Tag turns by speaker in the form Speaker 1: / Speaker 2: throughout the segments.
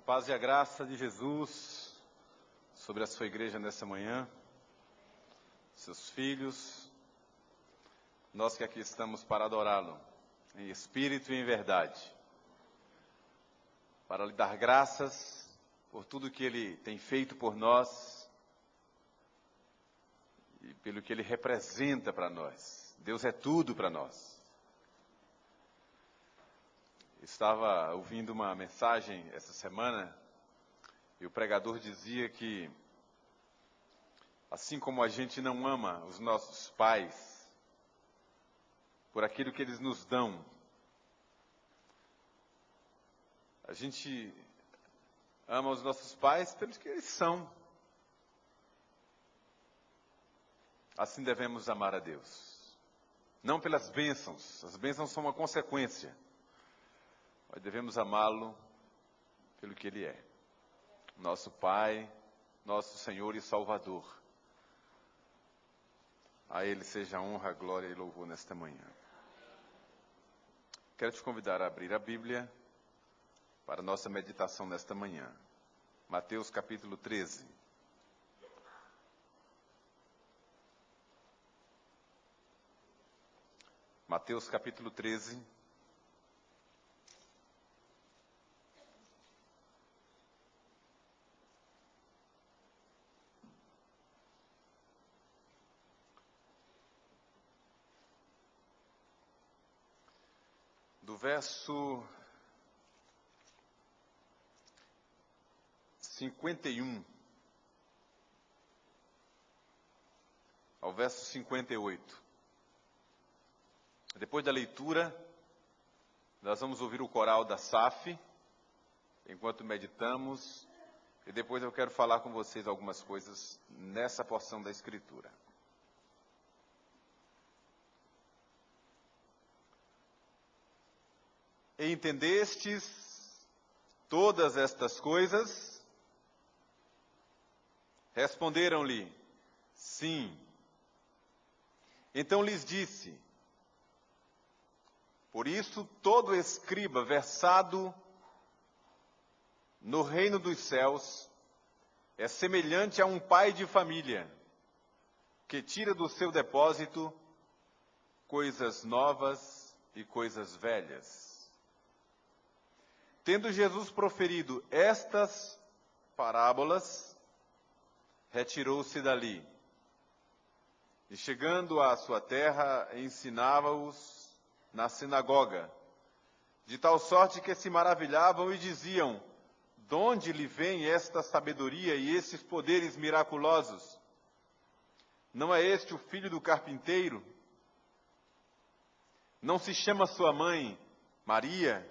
Speaker 1: paz e a graça de Jesus sobre a sua igreja nessa manhã, seus filhos, nós que aqui estamos para adorá-lo, em espírito e em verdade, para lhe dar graças por tudo que ele tem feito por nós e pelo que ele representa para nós. Deus é tudo para nós. Estava ouvindo uma mensagem essa semana e o pregador dizia que, assim como a gente não ama os nossos pais por aquilo que eles nos dão, a gente ama os nossos pais pelos que eles são. Assim devemos amar a Deus. Não pelas bênçãos. As bênçãos são uma consequência. Mas devemos amá-lo pelo que Ele é. Nosso Pai, nosso Senhor e Salvador. A Ele seja honra, glória e louvor nesta manhã. Quero te convidar a abrir a Bíblia para a nossa meditação nesta manhã. Mateus capítulo 13. Mateus capítulo 13. Do verso 51 ao verso 58. Depois da leitura, nós vamos ouvir o coral da SAF, enquanto meditamos, e depois eu quero falar com vocês algumas coisas nessa porção da Escritura. Entendestes todas estas coisas? Responderam-lhe, sim. Então lhes disse, por isso todo escriba versado no reino dos céus é semelhante a um pai de família, que tira do seu depósito coisas novas e coisas velhas. Tendo Jesus proferido estas parábolas, retirou-se dali. E chegando à sua terra, ensinava-os na sinagoga, de tal sorte que se maravilhavam e diziam, de onde lhe vem esta sabedoria e esses poderes miraculosos? Não é este o filho do carpinteiro? Não se chama sua mãe Maria?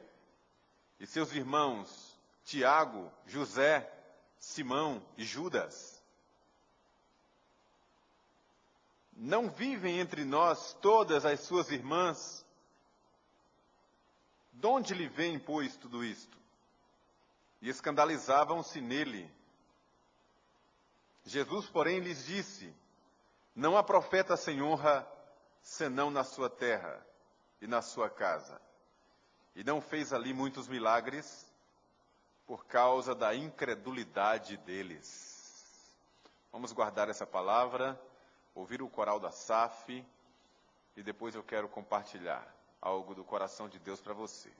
Speaker 1: E seus irmãos, Tiago, José, Simão e Judas? Não vivem entre nós todas as suas irmãs? De onde lhe vem, pois, tudo isto? E escandalizavam-se nele. Jesus, porém, lhes disse, não há profeta sem honra, senão na sua terra e na sua casa. E não fez ali muitos milagres por causa da incredulidade deles. Vamos guardar essa palavra, ouvir o coral da SAF e depois eu quero compartilhar algo do coração de Deus para você.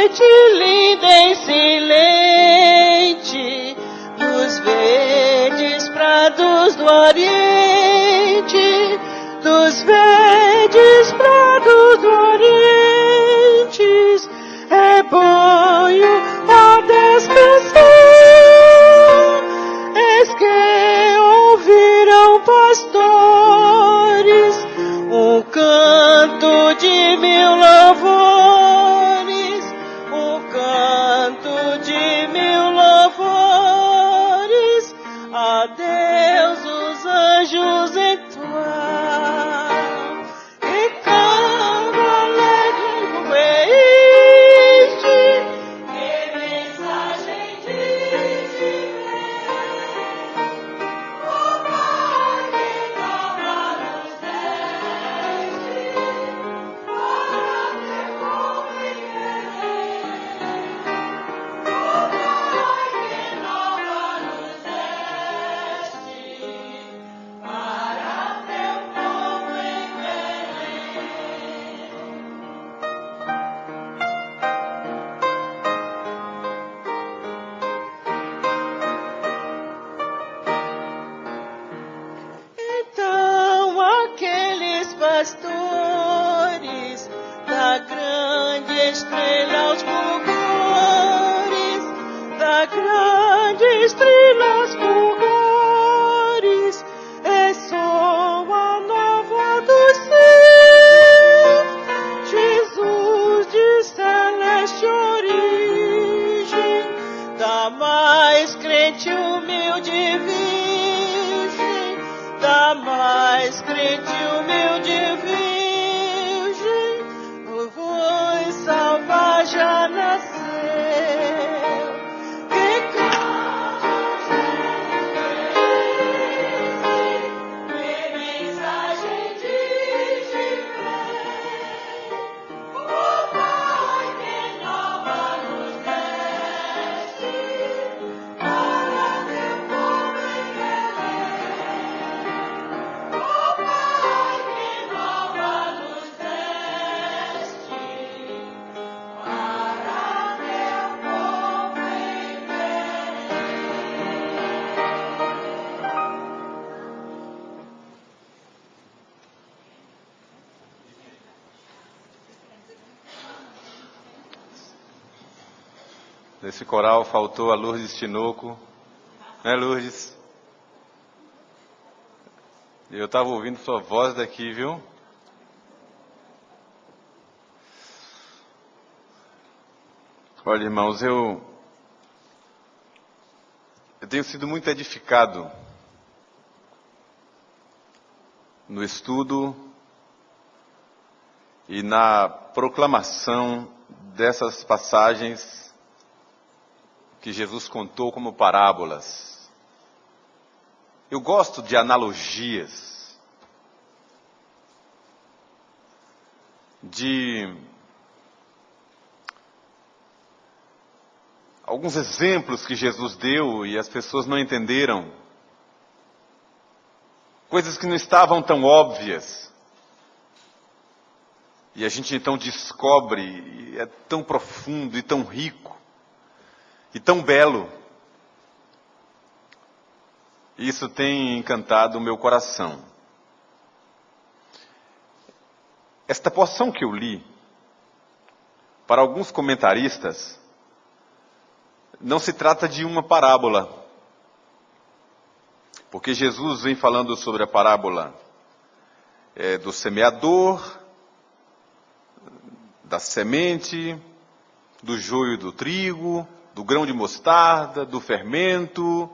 Speaker 2: verde, linda, excelente, dos verdes prados do Oriente, dos verdes prados do Oriente, rebanho a descansar, eis que ouviram pastores um canto de mil louvores, um canto de mil louvores, a Deus os anjos entoam, e canto alegre como é este, que mensagem de o Pai que nova nos deste, para teu povo em Belém. O Pai que nova nos deste, para teu povo em Belém. Então aqueles pastores da grande estrela aos fulgores, da grande estrela aos fulgores, ressoa nova dos céus, Jesus de celeste origem, da mais crente humilde virgem, da mais crente humilde virgem, o voz salva já nasceu, que cantos que mensagem de o Pai que nova nos deste, para teu povo em Belém. O Pai que nova nos deste, para teu povo em
Speaker 1: Nesse coral faltou a Lourdes Tinoco, né, Lourdes? Eu estava ouvindo sua voz daqui, viu? Olha, irmãos, eu tenho sido muito edificado no estudo e na proclamação dessas passagens que Jesus contou como parábolas. Eu gosto de analogias, de alguns exemplos que Jesus deu e as pessoas não entenderam, coisas que não estavam tão óbvias. E a gente então descobre, e é tão profundo e tão rico, e tão belo. Isso tem encantado o meu coração. Esta porção que eu li, para alguns comentaristas, não se trata de uma parábola. Porque Jesus vem falando sobre a parábola do semeador, da semente, do joio e do trigo, do grão de mostarda, do fermento,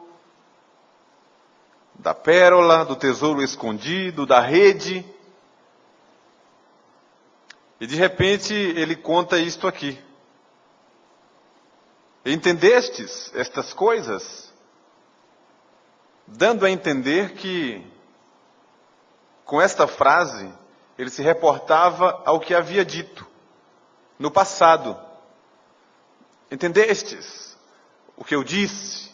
Speaker 1: da pérola, do tesouro escondido, da rede. E de repente ele conta isto aqui. Entendestes estas coisas? Dando a entender que, com esta frase, ele se reportava ao que havia dito no passado. Entendestes o que eu disse?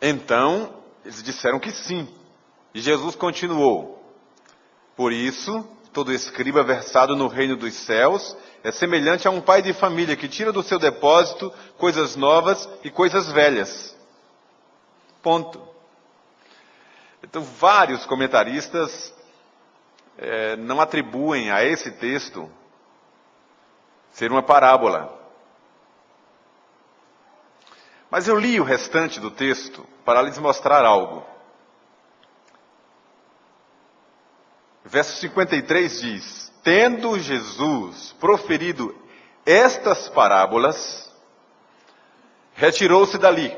Speaker 1: Então, eles disseram que sim. E Jesus continuou. Por isso, todo escriba versado no reino dos céus é semelhante a um pai de família que tira do seu depósito coisas novas e coisas velhas. Ponto. Então, vários comentaristas não atribuem a esse texto ser uma parábola. Mas eu li o restante do texto para lhes mostrar algo. Verso 53 diz: tendo Jesus proferido estas parábolas, retirou-se dali.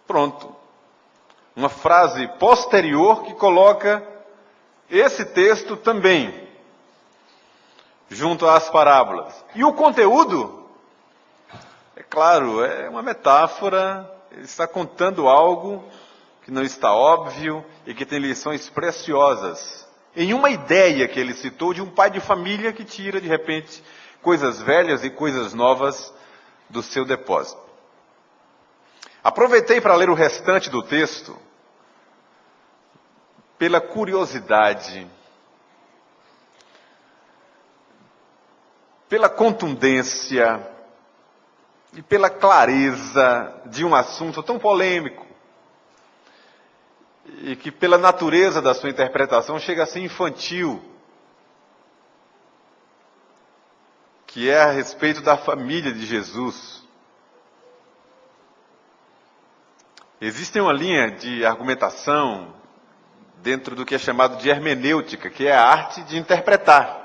Speaker 1: Pronto. Uma frase posterior que coloca esse texto também junto às parábolas. E o conteúdo, é claro, é uma metáfora, ele está contando algo que não está óbvio e que tem lições preciosas em uma ideia que ele citou de um pai de família que tira, de repente, coisas velhas e coisas novas do seu depósito. Aproveitei para ler o restante do texto pela curiosidade, pela contundência e pela clareza de um assunto tão polêmico e que pela natureza da sua interpretação chega a ser infantil, que é a respeito da família de Jesus. Existe uma linha de argumentação dentro do que é chamado de hermenêutica, que é a arte de interpretar.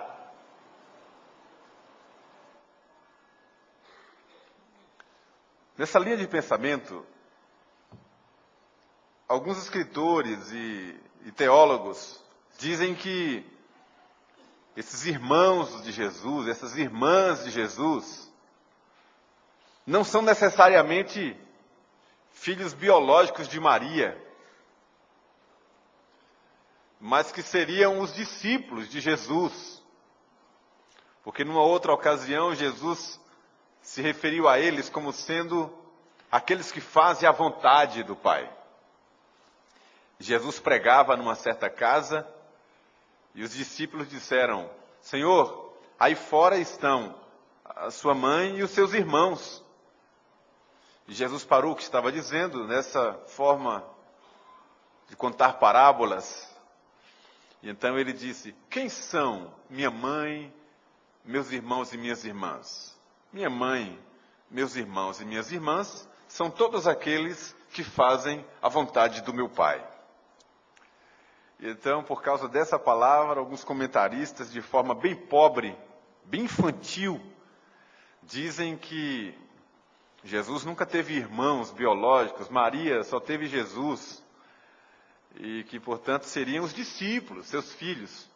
Speaker 1: Nessa linha de pensamento, alguns escritores e teólogos dizem que esses irmãos de Jesus, essas irmãs de Jesus, não são necessariamente filhos biológicos de Maria, mas que seriam os discípulos de Jesus. Porque numa outra ocasião, Jesus se referiu a eles como sendo aqueles que fazem a vontade do Pai. Jesus pregava numa certa casa e os discípulos disseram: Senhor, aí fora estão a sua mãe e os seus irmãos. E Jesus parou o que estava dizendo nessa forma de contar parábolas. E então ele disse: quem são minha mãe, meus irmãos e minhas irmãs? Minha mãe, meus irmãos e minhas irmãs são todos aqueles que fazem a vontade do meu Pai. Então, por causa dessa palavra, alguns comentaristas, de forma bem pobre, bem infantil, dizem que Jesus nunca teve irmãos biológicos, Maria só teve Jesus, e que, portanto, seriam os discípulos, seus filhos.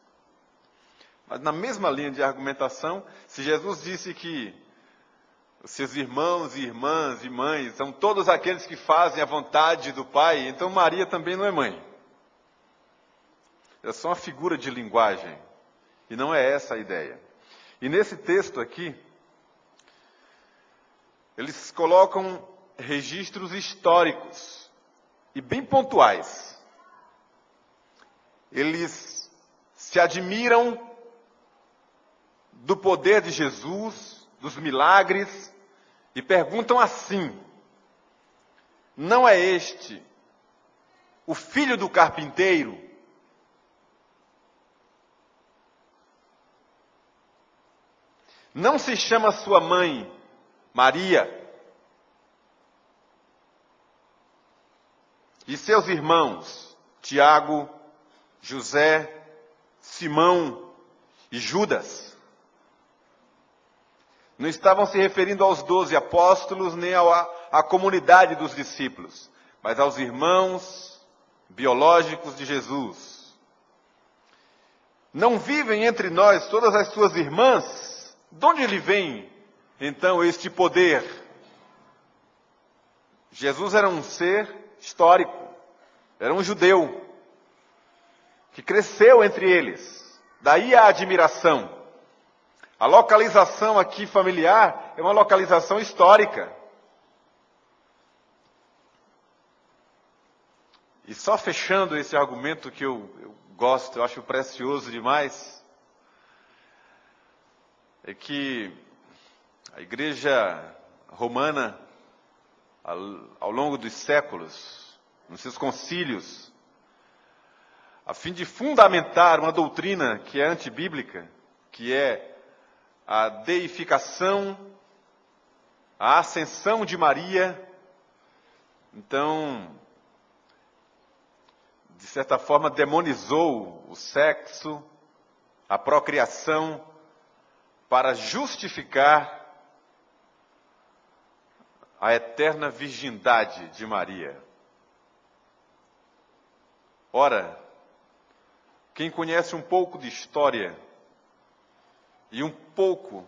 Speaker 1: Mas na mesma linha de argumentação, se Jesus disse que os seus irmãos e irmãs e mães são todos aqueles que fazem a vontade do Pai, então Maria também não é mãe. É só uma figura de linguagem, e não é essa a ideia. E nesse texto aqui, eles colocam registros históricos e bem pontuais. Eles se admiram do poder de Jesus, dos milagres, e perguntam assim: não é este o filho do carpinteiro? Não se chama sua mãe Maria? E seus irmãos Tiago, José, Simão e Judas? Não estavam se referindo aos 12 apóstolos, nem à comunidade dos discípulos, mas aos irmãos biológicos de Jesus. Não vivem entre nós todas as suas irmãs? De onde lhe vem, então, este poder? Jesus era um ser histórico, era um judeu, que cresceu entre eles. Daí a admiração. A localização aqui familiar é uma localização histórica. E só fechando esse argumento que eu gosto, eu acho precioso demais. é que a Igreja Romana, ao longo dos séculos, nos seus concílios, a fim de fundamentar uma doutrina que é antibíblica, que é a deificação, a ascensão de Maria, então, de certa forma, demonizou o sexo, a procriação, para justificar a eterna virgindade de Maria. Ora, quem conhece um pouco de história e um pouco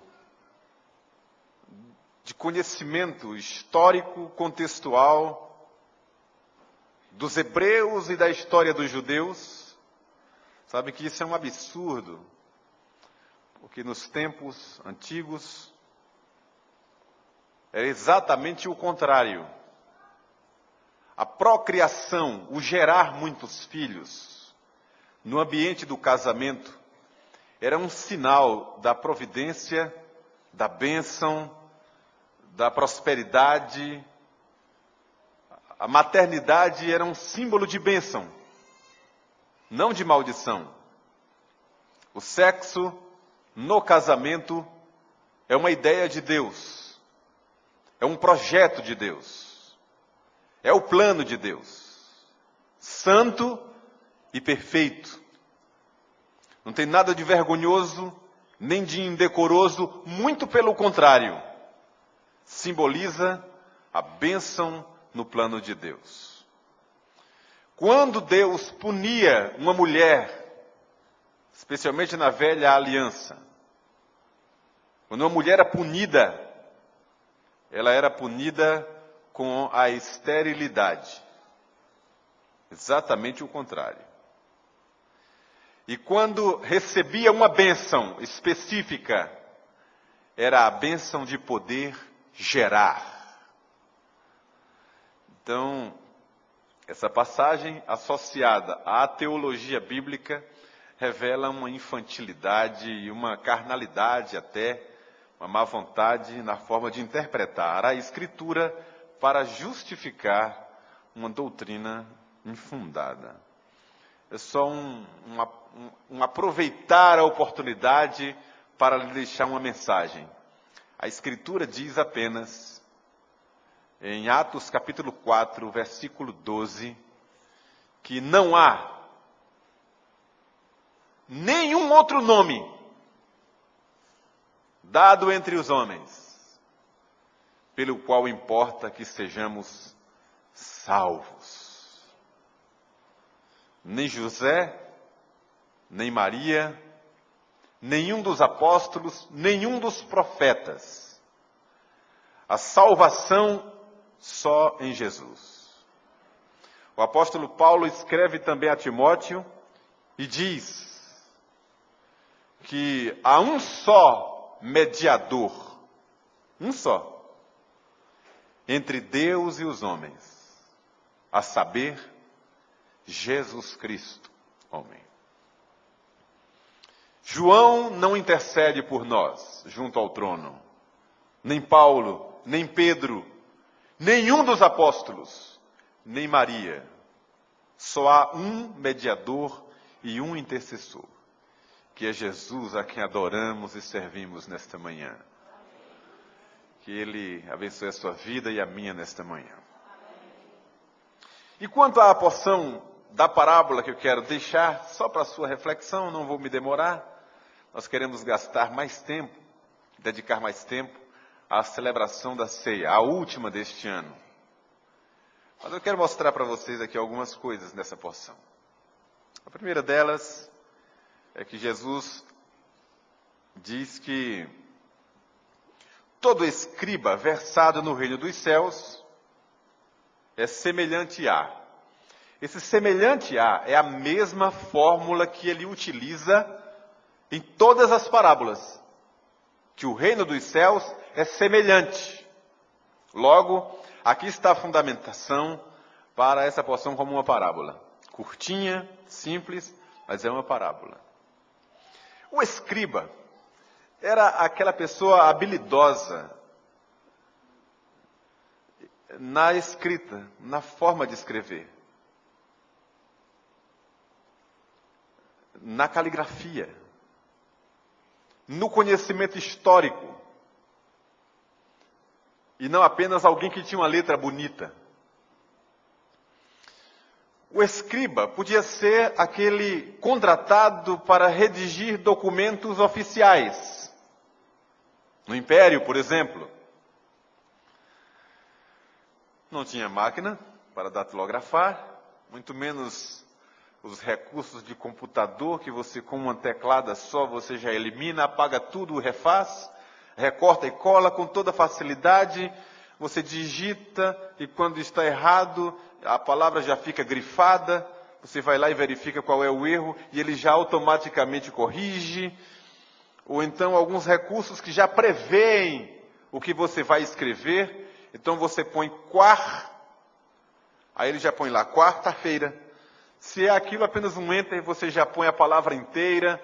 Speaker 1: de conhecimento histórico, contextual, dos hebreus e da história dos judeus, sabe que isso é um absurdo, porque nos tempos antigos era exatamente o contrário. A procriação, o gerar muitos filhos, no ambiente do casamento, era um sinal da providência, da bênção, da prosperidade. A maternidade era um símbolo de bênção, não de maldição. O sexo no casamento é uma ideia de Deus, é um projeto de Deus, é o plano de Deus, santo e perfeito. Não tem nada de vergonhoso, nem de indecoroso, muito pelo contrário. Simboliza a bênção no plano de Deus. Quando Deus punia uma mulher, especialmente na velha aliança, quando uma mulher era punida, ela era punida com a esterilidade. Exatamente o contrário. E quando recebia uma bênção específica, era a bênção de poder gerar. Então, essa passagem associada à teologia bíblica revela uma infantilidade e uma carnalidade até, uma má vontade na forma de interpretar a Escritura para justificar uma doutrina infundada. É só um aproveitar a oportunidade para lhe deixar uma mensagem. A Escritura diz apenas, em Atos capítulo 4, versículo 12, que não há nenhum outro nome dado entre os homens, pelo qual importa que sejamos salvos. Nem José, nem Maria, nenhum dos apóstolos, nenhum dos profetas. A salvação só em Jesus. O apóstolo Paulo escreve também a Timóteo e diz que há um só mediador, um só, entre Deus e os homens, a saber, Jesus Cristo, homem. João não intercede por nós junto ao trono, nem Paulo, nem Pedro, nenhum dos apóstolos, nem Maria. Só há um mediador e um intercessor, que é Jesus, a quem adoramos e servimos nesta manhã. Que Ele abençoe a sua vida e a minha nesta manhã. E quanto à porção da parábola que eu quero deixar, só para a sua reflexão, não vou me demorar. Nós queremos gastar mais tempo, dedicar mais tempo à celebração da ceia, a última deste ano. Mas eu quero mostrar para vocês aqui algumas coisas nessa porção. A primeira delas é que Jesus diz que todo escriba versado no reino dos céus é semelhante a. Esse semelhante a é a mesma fórmula que ele utiliza em todas as parábolas. Que o reino dos céus é semelhante. Logo, aqui está a fundamentação para essa porção como uma parábola. Curtinha, simples, mas é uma parábola. O escriba era aquela pessoa habilidosa na escrita, na forma de escrever, na caligrafia, no conhecimento histórico, e não apenas alguém que tinha uma letra bonita. O escriba podia ser aquele contratado para redigir documentos oficiais. No Império, por exemplo, não tinha máquina para datilografar, muito menos os recursos de computador que você, com uma teclada só, você já elimina, apaga tudo, refaz, recorta e cola com toda facilidade. Você digita e quando está errado, a palavra já fica grifada, você vai lá e verifica qual é o erro e ele já automaticamente corrige. Ou então alguns recursos que já prevêem o que você vai escrever. Então você põe aí ele já põe lá quarta-feira. Se é aquilo apenas um enter, você já põe a palavra inteira.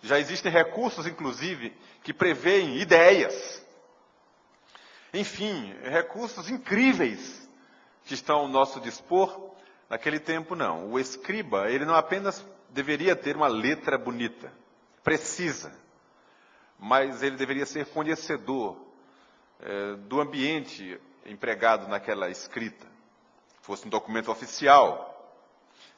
Speaker 1: Já existem recursos, inclusive, que preveem ideias. Enfim, recursos incríveis que estão ao nosso dispor. Naquele tempo, não. O escriba, ele não apenas deveria ter uma letra bonita, precisa, mas ele deveria ser conhecedor do ambiente empregado naquela escrita. Se fosse um documento oficial,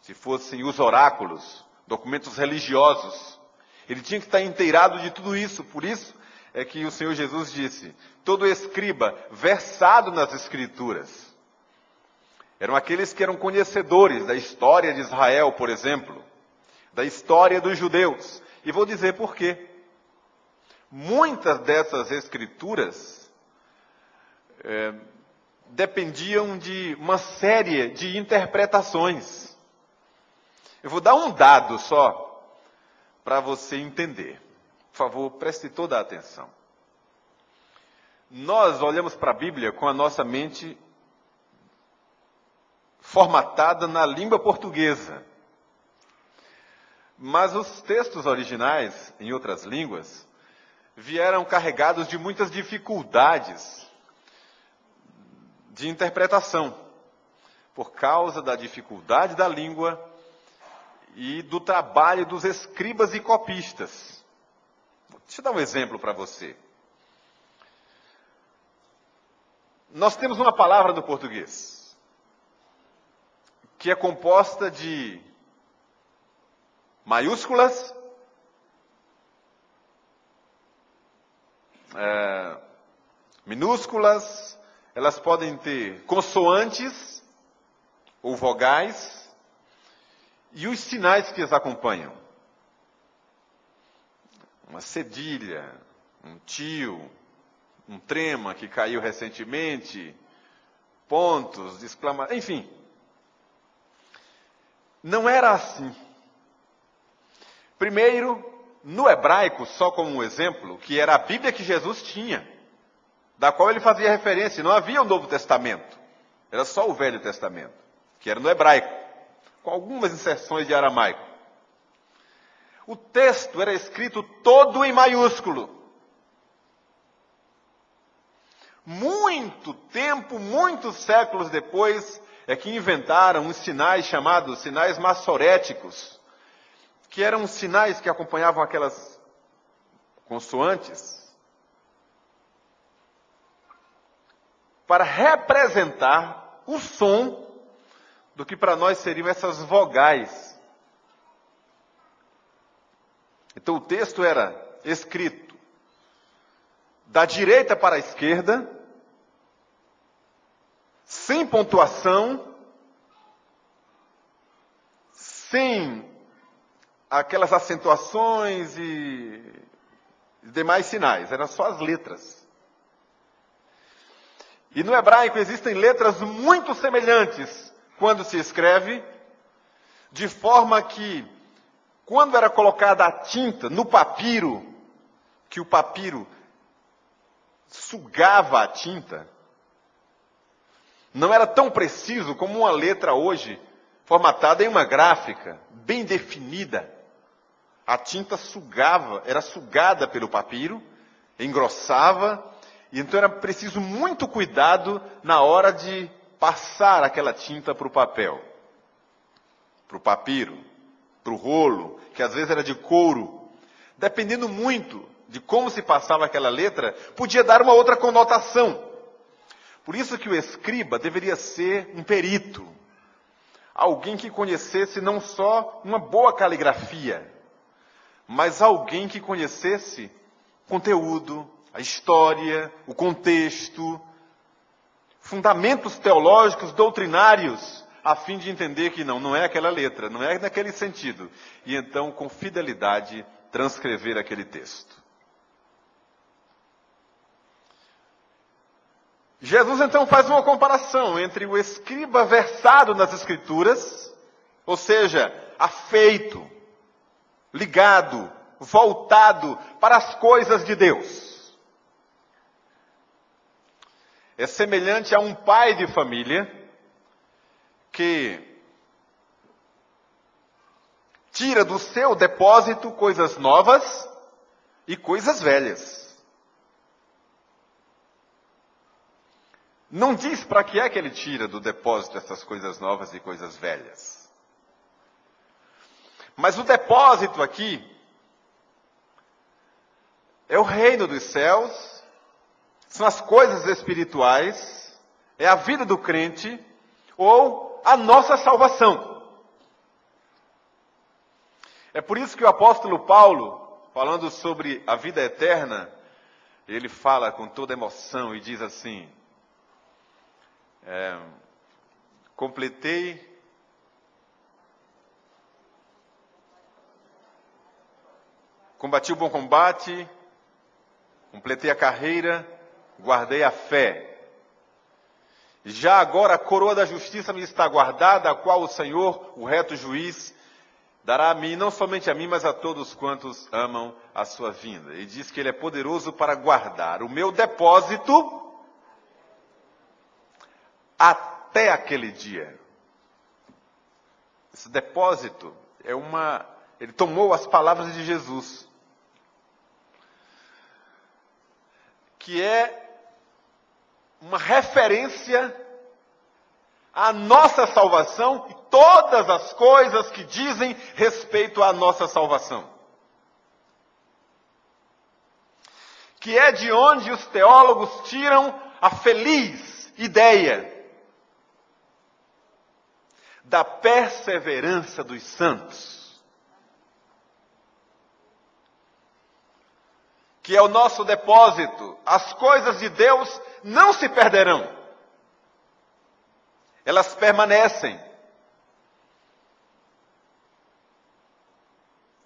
Speaker 1: se fossem os oráculos, documentos religiosos, ele tinha que estar inteirado de tudo isso. Por isso é que o Senhor Jesus disse, todo escriba versado nas Escrituras. Eram aqueles que eram conhecedores da história de Israel, por exemplo, da história dos judeus. E vou dizer por quê. Muitas dessas escrituras dependiam de uma série de interpretações. Eu vou dar um dado só para você entender. Por favor, preste toda a atenção. Nós olhamos para a Bíblia com a nossa mente formatada na língua portuguesa. Mas os textos originais, em outras línguas, vieram carregados de muitas dificuldades de interpretação, por causa da dificuldade da língua e do trabalho dos escribas e copistas. Deixa eu dar um exemplo para você. Nós temos uma palavra no português que é composta de maiúsculas, minúsculas, elas podem ter consoantes ou vogais e os sinais que as acompanham. Uma cedilha, um tio, um trema que caiu recentemente, pontos de exclamação, enfim. Não era assim. Primeiro, no hebraico, só como um exemplo, que era a Bíblia que Jesus tinha, da qual ele fazia referência, não havia o Novo Testamento, era só o Velho Testamento, que era no hebraico, com algumas inserções de aramaico. O texto era escrito todo em maiúsculo. Muito tempo, muitos séculos depois, é que inventaram uns sinais chamados sinais massoréticos, que eram sinais que acompanhavam aquelas consoantes, para representar o som do que para nós seriam essas vogais. Então o texto era escrito da direita para a esquerda, sem pontuação, sem aquelas acentuações e demais sinais, eram só as letras. E no hebraico existem letras muito semelhantes quando se escreve, de forma que, quando era colocada a tinta no papiro, que o papiro sugava a tinta, não era tão preciso como uma letra hoje, formatada em uma gráfica, bem definida. A tinta era sugada pelo papiro, engrossava, e então era preciso muito cuidado na hora de passar aquela tinta para o papel, para o papiro, para o rolo, que às vezes era de couro. Dependendo muito de como se passava aquela letra, podia dar uma outra conotação. Por isso que o escriba deveria ser um perito, alguém que conhecesse não só uma boa caligrafia, mas alguém que conhecesse conteúdo, a história, o contexto, fundamentos teológicos, doutrinários, a fim de entender que não é aquela letra, não é naquele sentido. E então, com fidelidade, transcrever aquele texto. Jesus então faz uma comparação entre o escriba versado nas Escrituras, ou seja, afeito, ligado, voltado para as coisas de Deus. É semelhante a um pai de família que tira do seu depósito coisas novas e coisas velhas. Não diz para que é que ele tira do depósito essas coisas novas e coisas velhas. Mas o depósito aqui é o reino dos céus, são as coisas espirituais, é a vida do crente ou a nossa salvação. É por isso que o apóstolo Paulo, falando sobre a vida eterna, ele fala com toda emoção e diz assim: combati o bom combate, completei a carreira, guardei a fé. Já agora a coroa da justiça me está guardada, a qual o Senhor, o reto juiz, dará a mim, não somente a mim, mas a todos quantos amam a sua vinda. E diz que ele é poderoso para guardar o meu depósito até aquele dia. Esse depósito ele tomou as palavras de Jesus, que é uma referência à nossa salvação e todas as coisas que dizem respeito à nossa salvação. Que é de onde os teólogos tiram a feliz ideia da perseverança dos santos, que é o nosso depósito. As coisas de Deus não se perderão, elas permanecem,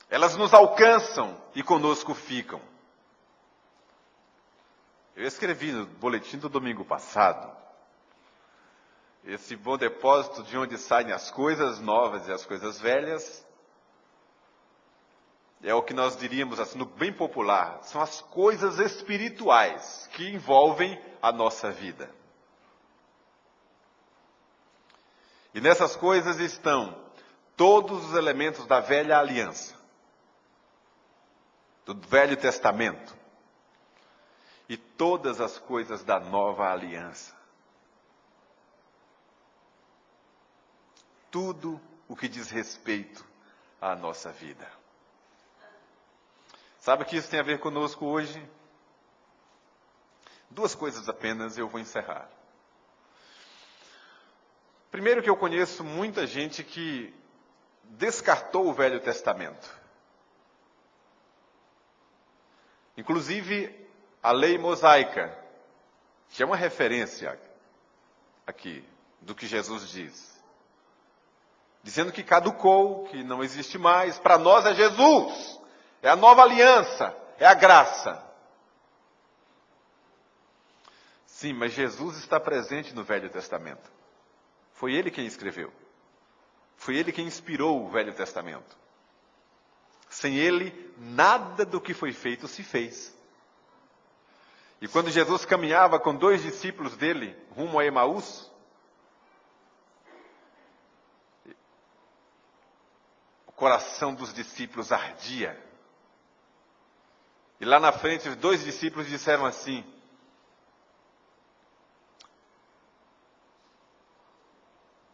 Speaker 1: elas nos alcançam e conosco ficam. Eu escrevi no boletim do domingo passado, esse bom depósito de onde saem as coisas novas e as coisas velhas, é o que nós diríamos assim, no bem popular, são as coisas espirituais que envolvem a nossa vida. E nessas coisas estão todos os elementos da velha aliança, do Velho Testamento, e todas as coisas da nova aliança. Tudo o que diz respeito à nossa vida. Sabe o que isso tem a ver conosco hoje? Duas coisas apenas e eu vou encerrar. Primeiro, que eu conheço muita gente que descartou o Velho Testamento. Inclusive a lei mosaica, que é uma referência aqui do que Jesus diz. Dizendo que caducou, que não existe mais. Para nós é Jesus, é a nova aliança, é a graça. Sim, mas Jesus está presente no Velho Testamento. Foi ele quem escreveu. Foi ele quem inspirou o Velho Testamento. Sem ele, nada do que foi feito se fez. E quando Jesus caminhava com 2 discípulos dele, rumo a Emaús, o coração dos discípulos ardia. E lá na frente, os 2 discípulos disseram assim: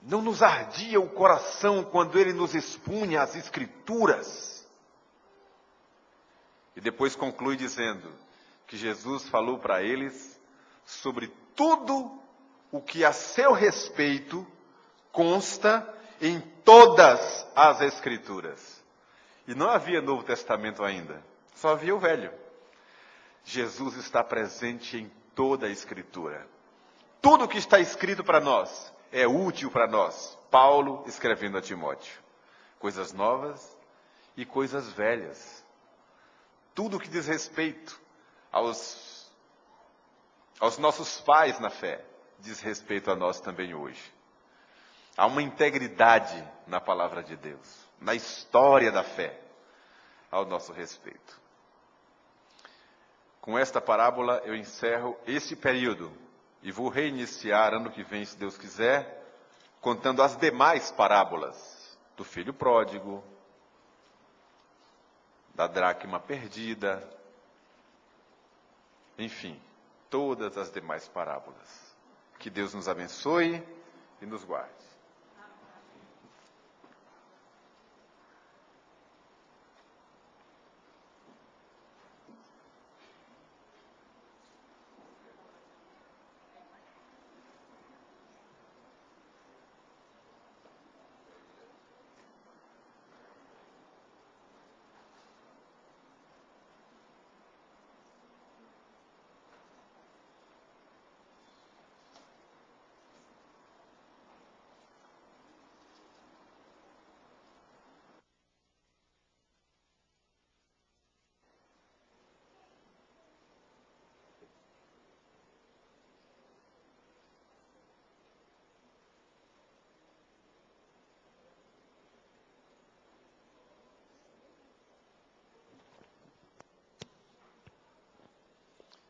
Speaker 1: não nos ardia o coração quando ele nos expunha as Escrituras? E depois conclui dizendo que Jesus falou para eles sobre tudo o que a seu respeito consta em todas as Escrituras. E não havia Novo Testamento ainda, só havia o Velho. Jesus está presente em toda a Escritura. Tudo que está escrito para nós é útil para nós. Paulo escrevendo a Timóteo. Coisas novas e coisas velhas. Tudo que diz respeito aos nossos pais na fé, diz respeito a nós também hoje. Há uma integridade na palavra de Deus, na história da fé, ao nosso respeito. Com esta parábola eu encerro esse período e vou reiniciar ano que vem, se Deus quiser, contando as demais parábolas do filho pródigo, da dracma perdida, enfim, todas as demais parábolas. Que Deus nos abençoe e nos guarde.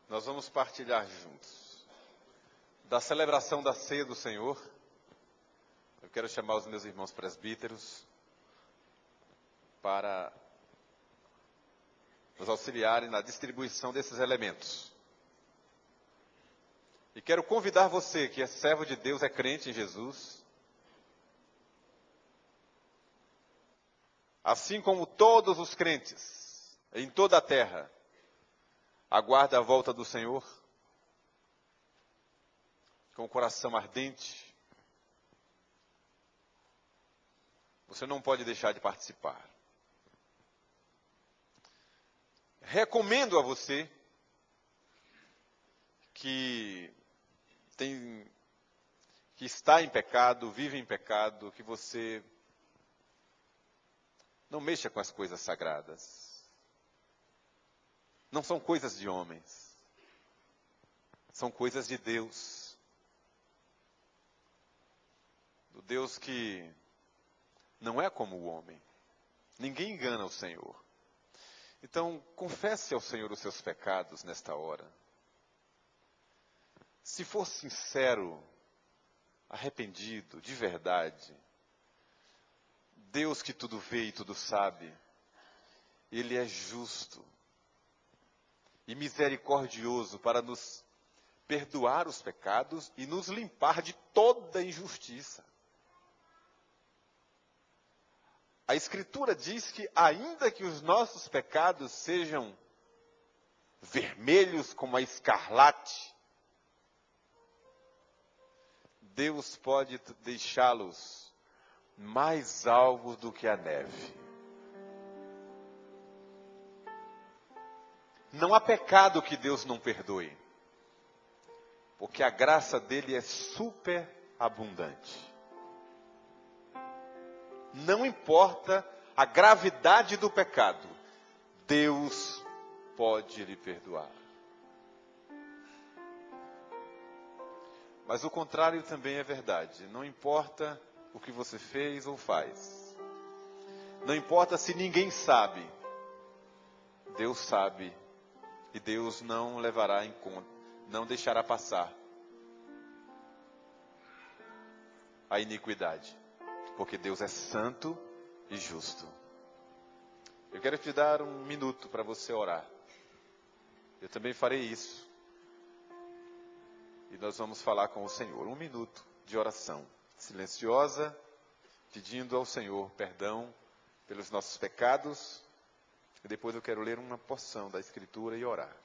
Speaker 1: Nós vamos partilhar juntos da celebração da ceia do Senhor. Eu quero chamar os meus irmãos presbíteros para nos auxiliarem na distribuição desses elementos. E quero convidar você, que é servo de Deus, é crente em Jesus, assim como todos os crentes em toda a terra, aguarda a volta do Senhor, com o coração ardente. Você não pode deixar de participar. Recomendo a você que está em pecado, vive em pecado, que você não mexa com as coisas sagradas. Não são coisas de homens, são coisas de Deus. Do Deus que não é como o homem. Ninguém engana o Senhor. Então, confesse ao Senhor os seus pecados nesta hora. Se for sincero, arrependido, de verdade, Deus que tudo vê e tudo sabe, Ele é justo e misericordioso para nos perdoar os pecados e nos limpar de toda injustiça. A Escritura diz que, ainda que os nossos pecados sejam vermelhos como a escarlate, Deus pode deixá-los mais alvos do que a neve. Não há pecado que Deus não perdoe, porque a graça dele é super abundante. Não importa a gravidade do pecado, Deus pode lhe perdoar. Mas o contrário também é verdade. Não importa o que você fez ou faz. Não importa se ninguém sabe. Deus sabe. E Deus não levará em conta, não deixará passar a iniquidade. Porque Deus é santo e justo. Eu quero te dar 1 minuto para você orar. Eu também farei isso. E nós vamos falar com o Senhor. 1 minuto de oração silenciosa, pedindo ao Senhor perdão pelos nossos pecados. E depois eu quero ler uma porção da Escritura e orar.